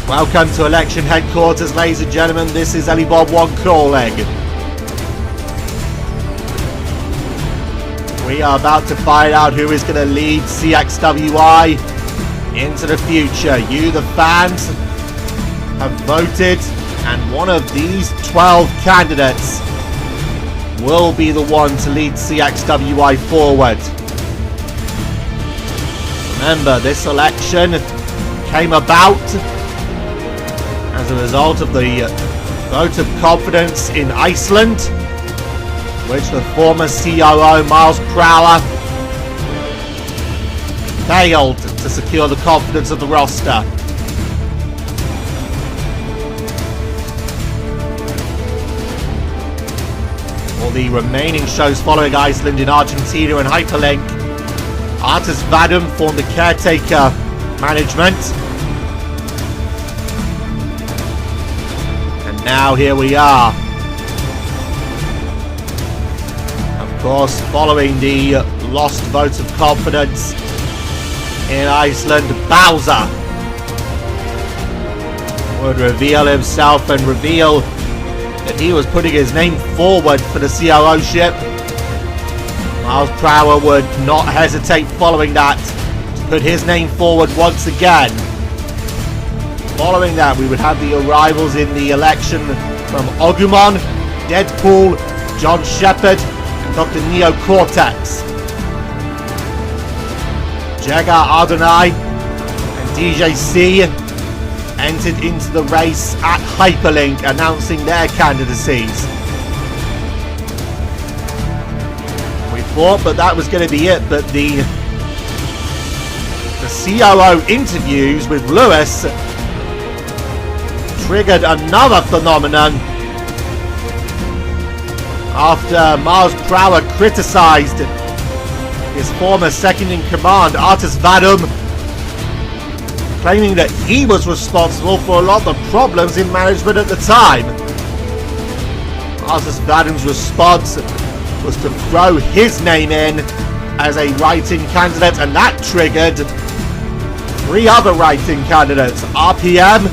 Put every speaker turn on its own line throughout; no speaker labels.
Welcome to election headquarters, ladies and gentlemen. This is Ellie Bob One Clawleg. We are about to find out who is going to lead CXWI into the future. You, the fans, have voted, and one of these 12 candidates will be the one to lead CXWI forward. Remember, this election came about as a result of the vote of confidence in Iceland, which the former COO, Miles Prower, failed to secure the confidence of the roster. For the remaining shows following Iceland in Argentina and Hyperlink, Artis Vadum formed the caretaker management. And now here we are. Of course, following the lost vote of confidence in Iceland, Bowser would reveal himself and reveal that he was putting his name forward for the COO-ship. Miles Prower would not hesitate following that to put his name forward once again. Following that, we would have the arrivals in the election from Ogumon, Deadpool, John Shepard, and Dr. Neo Cortex. Jagar Adonai and DJ C entered into the race at Hyperlink, announcing their candidacies. We thought that that was going to be it, but the COO interviews with Lewis triggered another phenomenon after Miles Prower criticized his former second-in-command, Artis Vadum, claiming that he was responsible for a lot of the problems in management at the time. Artis Vadum's response was to throw his name in as a write-in candidate, and that triggered 3 other write-in candidates: RPM,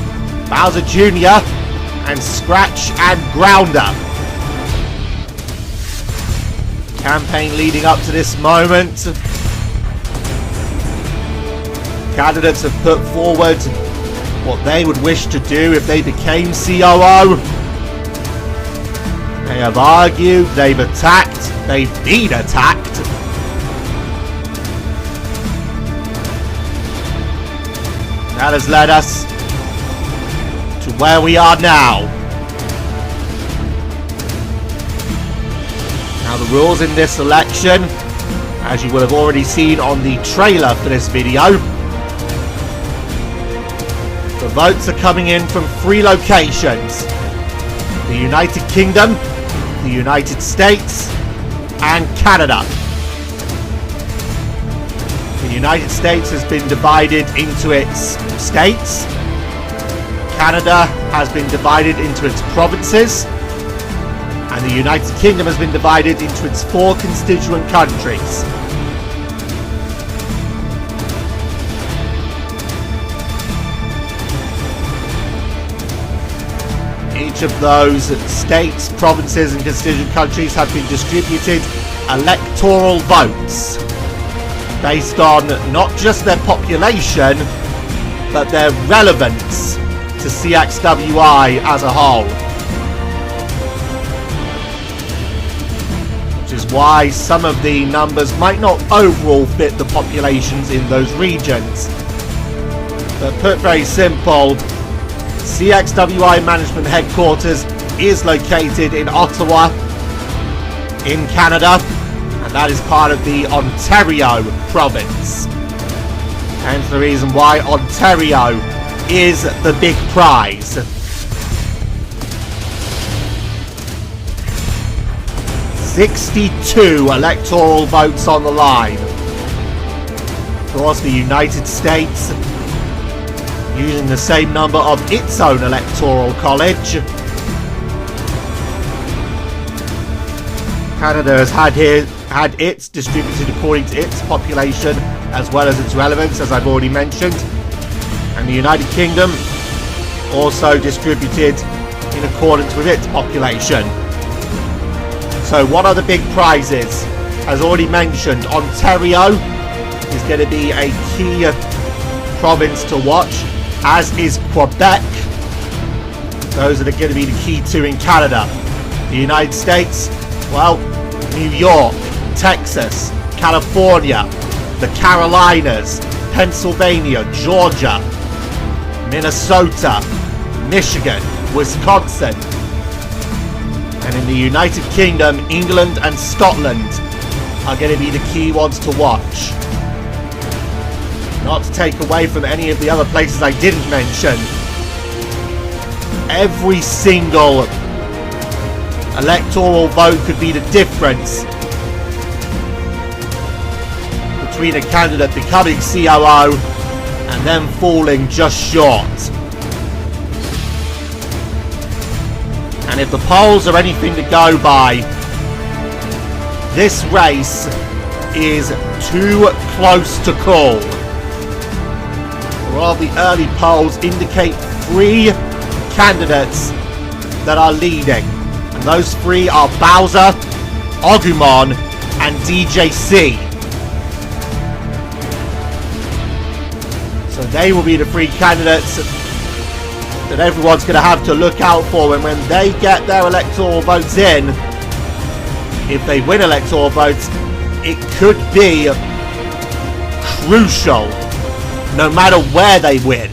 Bowser Jr., and Scratch and Grounder. Campaign leading up to this moment, candidates have put forward what they would wish to do if they became COO. They have argued, they've attacked, they've been attacked. That has led us to where we are now. Now, the rules in this election, as you will have already seen on the trailer for this video, the votes are coming in from 3 locations: the United Kingdom, the United States, and Canada. The United States has been divided into its states. Canada has been divided into its provinces. And the United Kingdom has been divided into its 4 constituent countries. Each of those states, provinces, and constituent countries have been distributed electoral votes based on not just their population, but their relevance to CXWI as a whole. Which is why some of the numbers might not overall fit the populations in those regions. But put very simple, CXWI Management Headquarters is located in Ottawa, in Canada, and that is part of the Ontario province. Hence the reason why Ontario is the big prize. 62 electoral votes on the line. Of course, the United States, using the same number of its own electoral college. Canada has had its distributed according to its population as well as its relevance, as I've already mentioned. And the United Kingdom also distributed in accordance with its population. So what are the big prizes? As already mentioned, Ontario is going to be a key province to watch, as is Quebec. Those are going to be the key two in Canada. The United States, well, New York, Texas, California, the Carolinas, Pennsylvania, Georgia, Minnesota, Michigan, Wisconsin. And in the United Kingdom, England and Scotland are going to be the key ones to watch. Not to take away from any of the other places I didn't mention. Every single electoral vote could be the difference between a candidate becoming COO and then falling just short. And if the polls are anything to go by, this race is too close to call. All the early polls indicate 3 candidates that are leading. And those 3 are Bowser, Ogumon, and DJC. So they will be the 3 candidates that everyone's going to have to look out for. And when they get their electoral votes in, if they win electoral votes, it could be crucial no matter where they win.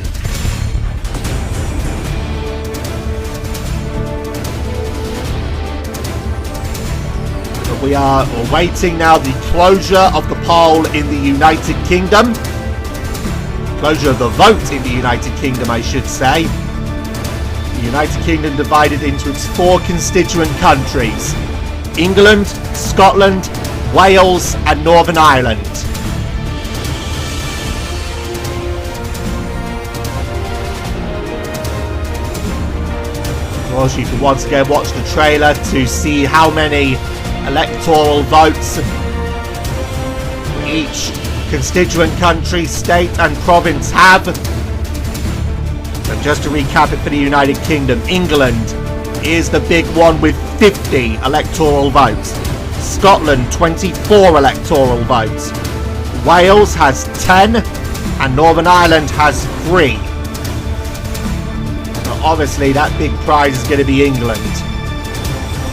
But we are awaiting now the closure of the poll in the United Kingdom. Closure of the vote in the United Kingdom, I should say. The United Kingdom divided into its 4 constituent countries: England, Scotland, Wales, and Northern Ireland. Of course, you can once again watch the trailer to see how many electoral votes each constituent country, state, and province have. So just to recap it for the United Kingdom, England is the big one with 50 electoral votes. Scotland, 24 electoral votes. Wales has 10, and Northern Ireland has 3. So obviously that big prize is going to be England.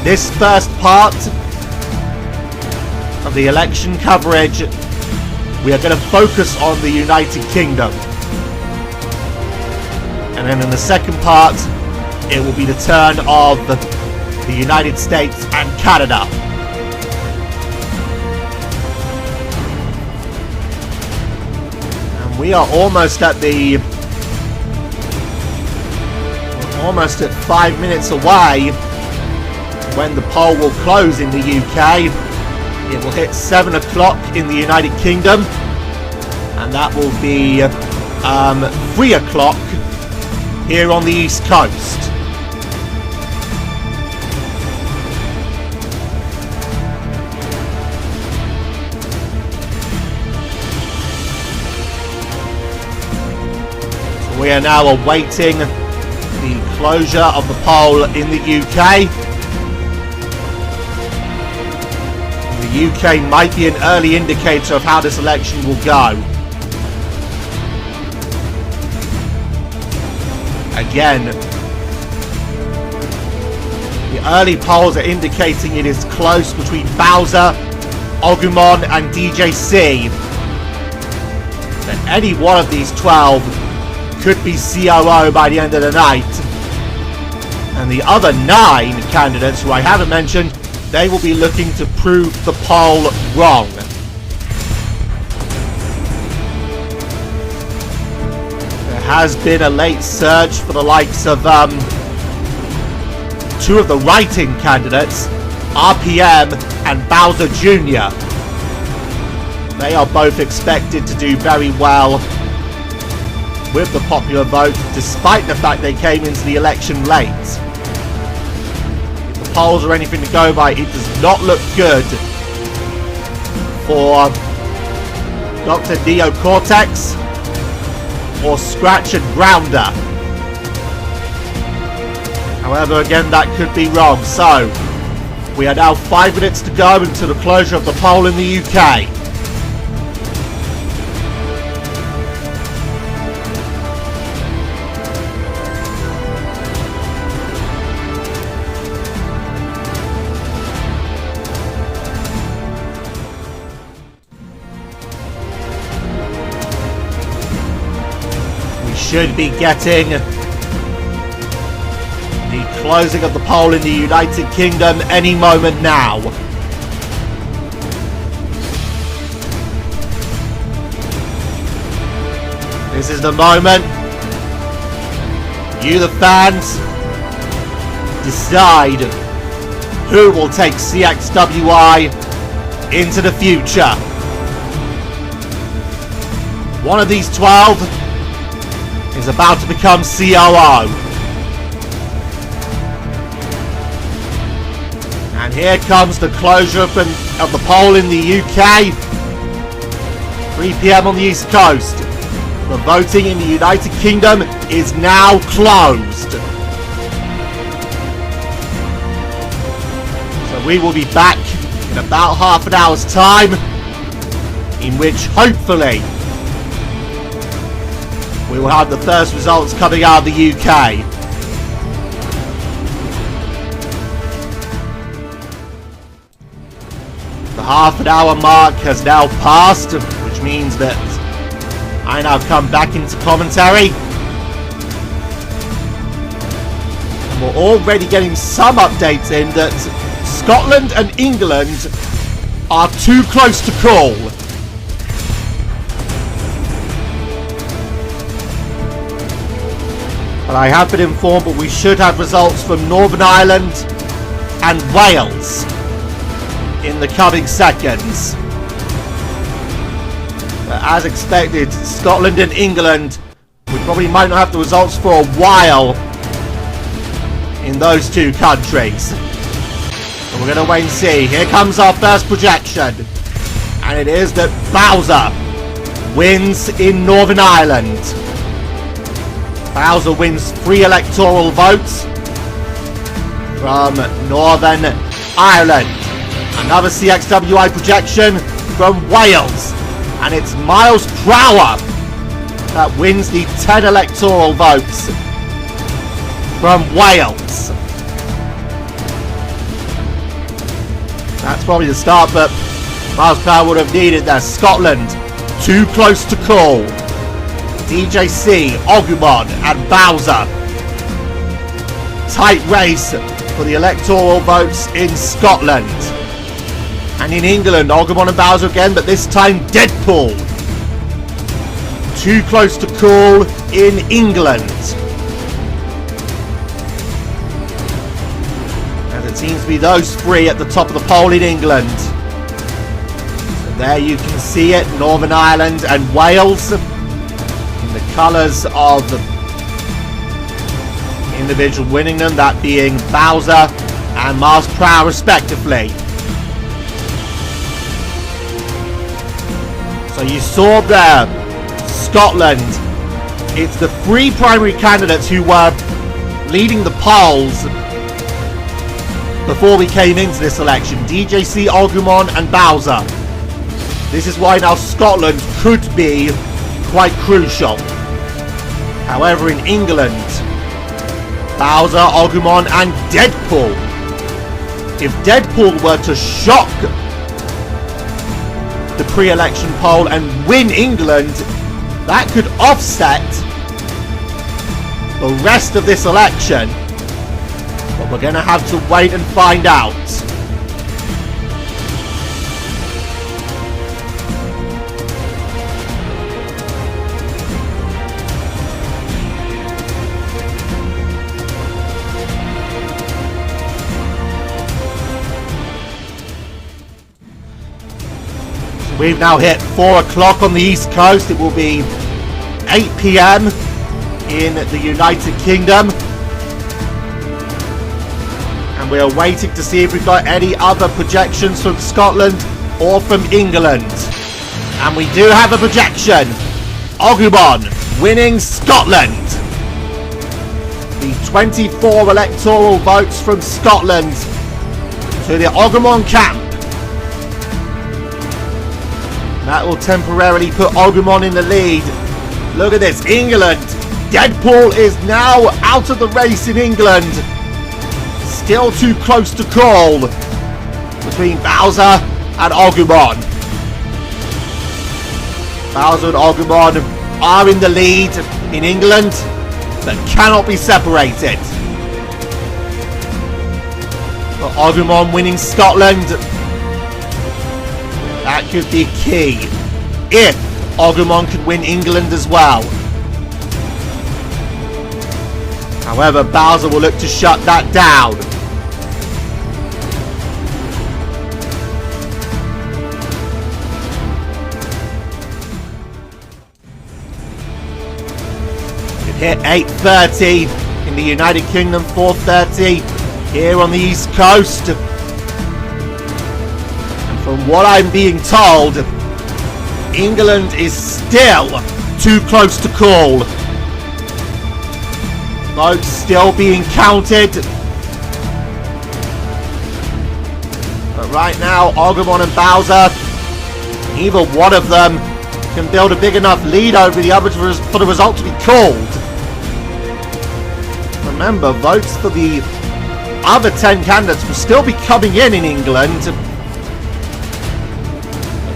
This first part of the election coverage, we are going to focus on the United Kingdom. And then in the second part, it will be the turn of the United States and Canada. And we are almost at 5 minutes away when the poll will close in the UK. It will hit 7 o'clock in the United Kingdom, and that will be 3 o'clock here on the East Coast. So we are now awaiting the closure of the poll in the UK. The UK might be an early indicator of how this election will go. Again, the early polls are indicating it is close between Bowser, Ogumon, and DJC. That any one of these 12 could be COO by the end of the night. And the other 9 candidates who I haven't mentioned, they will be looking to prove the poll wrong. There has been a late surge for the likes of 2 of the write-in candidates, RPM and Bowser Jr. They are both expected to do very well with the popular vote, despite the fact they came into the election late. If the polls are anything to go by, it does not look good for Dr. Neo Cortex or Scratch and Grounder. However, again, that could be wrong. So, we are now 5 minutes to go until the closure of the poll in the UK. Should be getting the closing of the poll in the United Kingdom any moment now. This is the moment. You, the fans, decide who will take CXWI into the future. One of these 12 is about to become COO. And here comes the closure of the poll in the UK. 3 PM on the East Coast. The voting in the United Kingdom is now closed. So we will be back in about half an hour's time, in which hopefully we will have the first results coming out of the UK. The half an hour mark has now passed, which means that I now come back into commentary. And we're already getting some updates in that Scotland and England are too close to call. But I have been informed that we should have results from Northern Ireland and Wales in the coming seconds. But as expected, Scotland and England, we probably might not have the results for a while in those two countries. So we're going to wait and see. Here comes our first projection. And it is that Bowser wins in Northern Ireland. Bowser wins 3 electoral votes from Northern Ireland. Another CXWI projection from Wales. And it's Miles Prower that wins the 10 electoral votes from Wales. That's probably the start, but Miles Prower would have needed that. Scotland, too close to call. DJC, Ogumon and Bowser. Tight race for the electoral votes in Scotland. And in England, Ogumon and Bowser again, but this time Deadpool. Too close to call in England. And it seems to be those 3 at the top of the poll in England. So there you can see it, Northern Ireland and Wales. The colours of the individual winning them, that being Bowser and Miles Prower respectively. So you saw there, Scotland, it's the 3 primary candidates who were leading the polls before we came into this election. DJC, Ogumon and Bowser. This is why now Scotland could be quite crucial. However, in England, Bowser, Ogumon and Deadpool. If Deadpool were to shock the pre-election poll and win England, that could offset the rest of this election. But we're going to have to wait and find out. We've now hit 4 o'clock on the East Coast. It will be 8 PM in the United Kingdom. And we are waiting to see if we've got any other projections from Scotland or from England. And we do have a projection. Ogumon winning Scotland. The 24 electoral votes from Scotland to the Ogumon camp. That will temporarily put Ogumon in the lead. Look at this, England. Deadpool is now out of the race in England. Still too close to call between Bowser and Ogumon. Bowser and Ogumon are in the lead in England, but cannot be separated. But Ogumon winning Scotland, that could be key if Ogumon could win England as well. However, Bowser will look to shut that down. We've hit 8:30 in the United Kingdom, 4:30 here on the East Coast. And from what I'm being told, England is still too close to call. Votes still being counted. But right now, Ogumon and Bowser, neither one of them can build a big enough lead over the other for the result to be called. Remember, votes for the other 10 candidates will still be coming in England.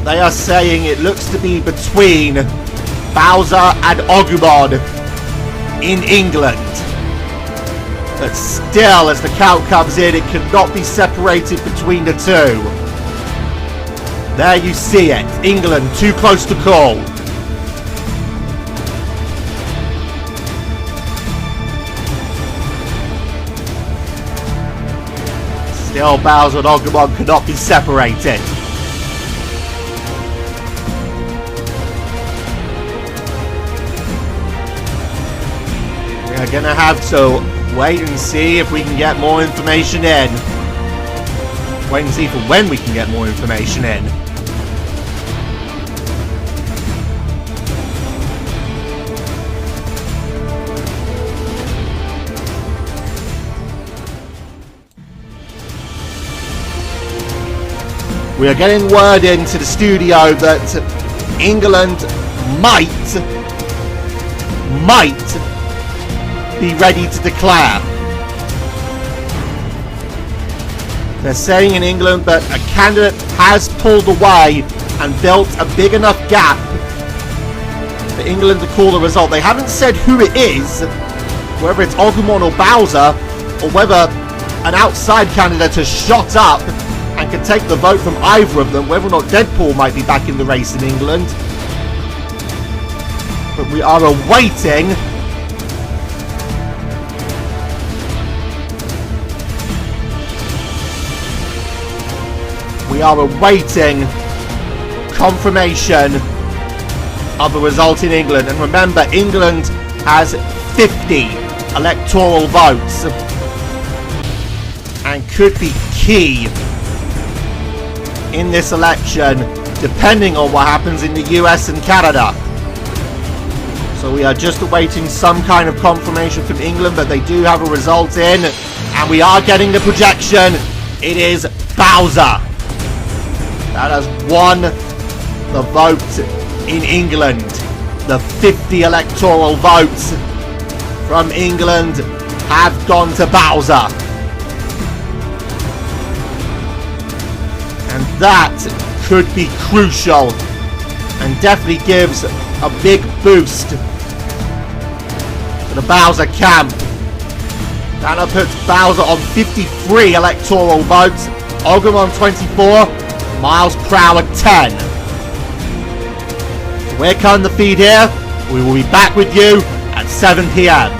They are saying it looks to be between Bowser and Ogumon in England. But still, as the count comes in, it cannot be separated between the two. There you see it. England too close to call. Still, Bowser and Ogumon cannot be separated. We are going to have to wait and see if we can get more information in. Wait and see for when we can get more information in. We are getting word into the studio that England might be ready to declare. They're saying in England that a candidate has pulled away and built a big enough gap for England to call the result. They haven't said who it is, whether it's Ogumon or Bowser, or whether an outside candidate has shot up and can take the vote from either of them, whether or not Deadpool might be back in the race in England. But we are awaiting confirmation of the result in England. And remember, England has 50 electoral votes and could be key in this election, depending on what happens in the US and Canada. So we are just awaiting some kind of confirmation from England, but they do have a result in, and we are getting the projection. It is Bowser that has won the vote in England. The 50 electoral votes from England have gone to Bowser. And that could be crucial and definitely gives a big boost to the Bowser camp. That puts Bowser on 53 electoral votes, Ogumon 24, Miles Prower 10. We're cutting the feed here. We will be back with you at 7 PM.